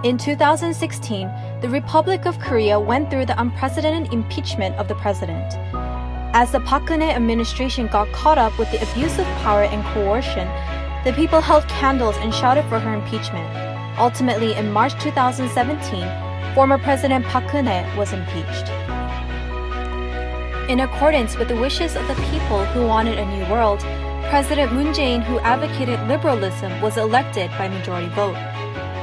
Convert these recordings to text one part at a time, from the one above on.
In 2016, the Republic of Korea went through the unprecedented impeachment of the president. As the Park Geun-hye administration got caught up with the abuse of power and coercion, the people held candles and shouted for her impeachment. Ultimately, in March 2017, former President Park Geun-hye was impeached. In accordance with the wishes of the people who wanted a new world, President Moon Jae-in, who advocated liberalism, was elected by majority vote.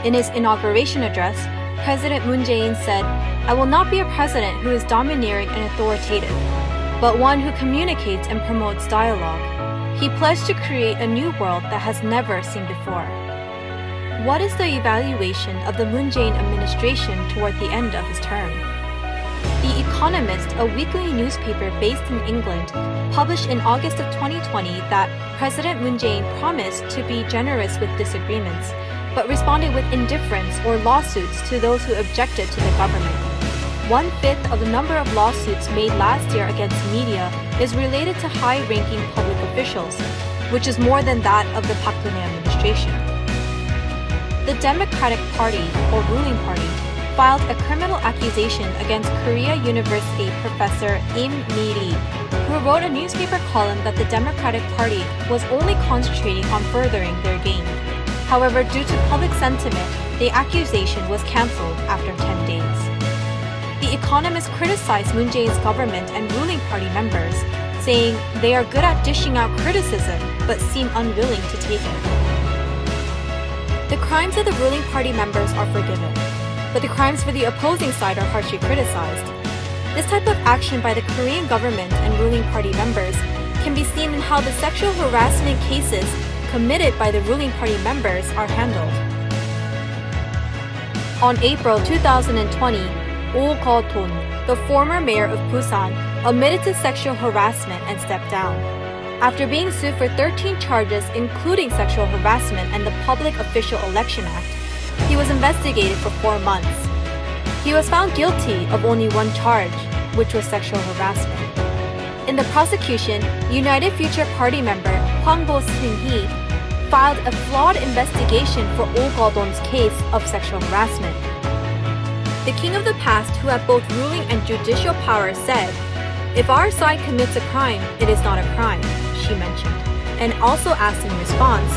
In his inauguration address, President Moon Jae-in said, "I will not be a president who is domineering and authoritative, but one who communicates and promotes dialogue." He pledged to create a new world that has never seen before. What is the evaluation of the Moon Jae-in administration toward the end of his term? The Economist, a weekly newspaper based in England, published in August of 2020 that President Moon Jae-in promised to be generous with disagreements, but responded with indifference or lawsuits to those who objected to the government. 1/5 of the number of lawsuits made last year against media is related to high-ranking public officials, which is more than that of the Park Geun-hye administration. The Democratic Party, or ruling party, filed a criminal accusation against Korea University professor Im Mi-ri, who wrote a newspaper column that the Democratic Party was only concentrating on furthering their gain. However, due to public sentiment, the accusation was cancelled after 10 days. The Economist criticized Moon Jae-in's government and ruling party members, saying they are good at dishing out criticism but seem unwilling to take it. The crimes of the ruling party members are forgiven, but the crimes for the opposing side are harshly criticized. This type of action by the Korean government and ruling party members can be seen in how the sexual harassment cases committed by the ruling party members are handled. On April 2020, Oh Go-don, the former mayor of Busan, admitted to sexual harassment and stepped down. After being sued for 13 charges including sexual harassment and the Public Official Election Act, he was investigated for 4 months. He was found guilty of only one charge, which was sexual harassment. In the prosecution, United Future Party member Hwang Bo-seung-hee filed a flawed investigation for Oh Go-don's case of sexual harassment. The king of the past, who had both ruling and judicial power, said, "If our side commits a crime, it is not a crime," she mentioned, and also asked in response,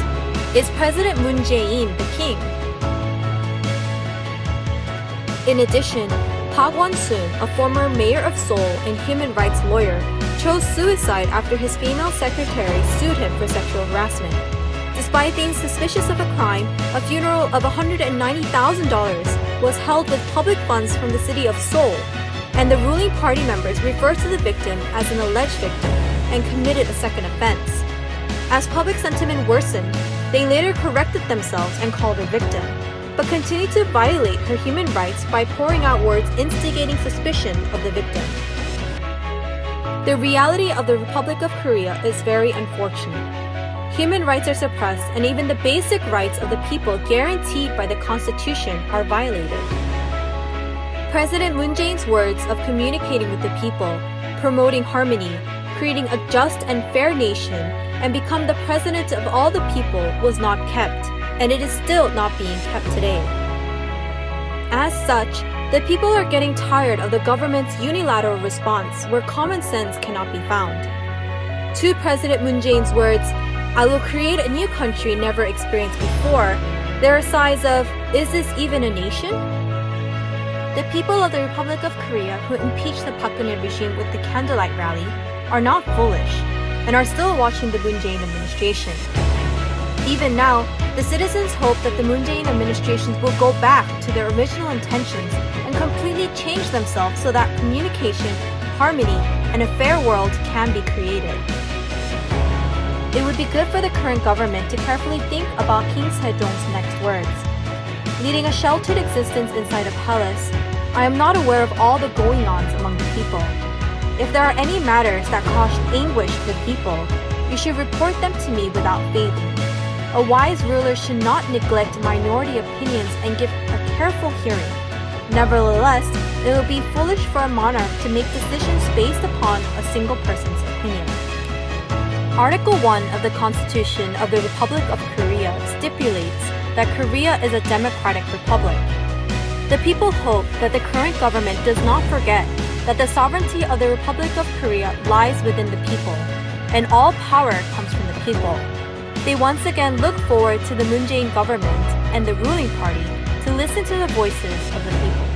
"Is President Moon Jae-in the king?" In addition, Park Won-soon, a former mayor of Seoul and human rights lawyer, chose suicide after his female secretary sued him for sexual harassment. Despite being suspicious of a crime, a funeral of $190,000 was held with public funds from the city of Seoul, and the ruling party members referred to the victim as an alleged victim and committed a second offense. As public sentiment worsened, they later corrected themselves and called her victim, but continued to violate her human rights by pouring out words instigating suspicion of the victim. The reality of the Republic of Korea is very unfortunate. Human rights are suppressed, and even the basic rights of the people guaranteed by the Constitution are violated. President Moon Jae-in's words of communicating with the people, promoting harmony, creating a just and fair nation, and become the president of all the people was not kept, and it is still not being kept today. As such, the people are getting tired of the government's unilateral response where common sense cannot be found. To President Moon Jae-in's words, "I will create a new country never experienced before," there are sighs of, is this even a nation? The people of the Republic of Korea who impeached the Park Geun-hye regime with the candlelight rally are not foolish and are still watching the Moon Jae-in administration. Even now, the citizens hope that the Moon Jae-in administrations will go back to their original intentions and completely change themselves so that communication, harmony, and a fair world can be created. It would be good for the current government to carefully think about King Sejong's next words. Leading a sheltered existence inside a palace, I am not aware of all the going-ons among the people. If there are any matters that cause anguish to the people, you should report them to me without failing. A wise ruler should not neglect minority opinions and give a careful hearing. Nevertheless, it will be foolish for a monarch to make decisions based upon a single person's opinion. Article 1 of the Constitution of the Republic of Korea stipulates that Korea is a democratic republic. The people hope that the current government does not forget that the sovereignty of the Republic of Korea lies within the people, and all power comes from the people. They once again look forward to the Moon Jae-in government and the ruling party to listen to the voices of the people.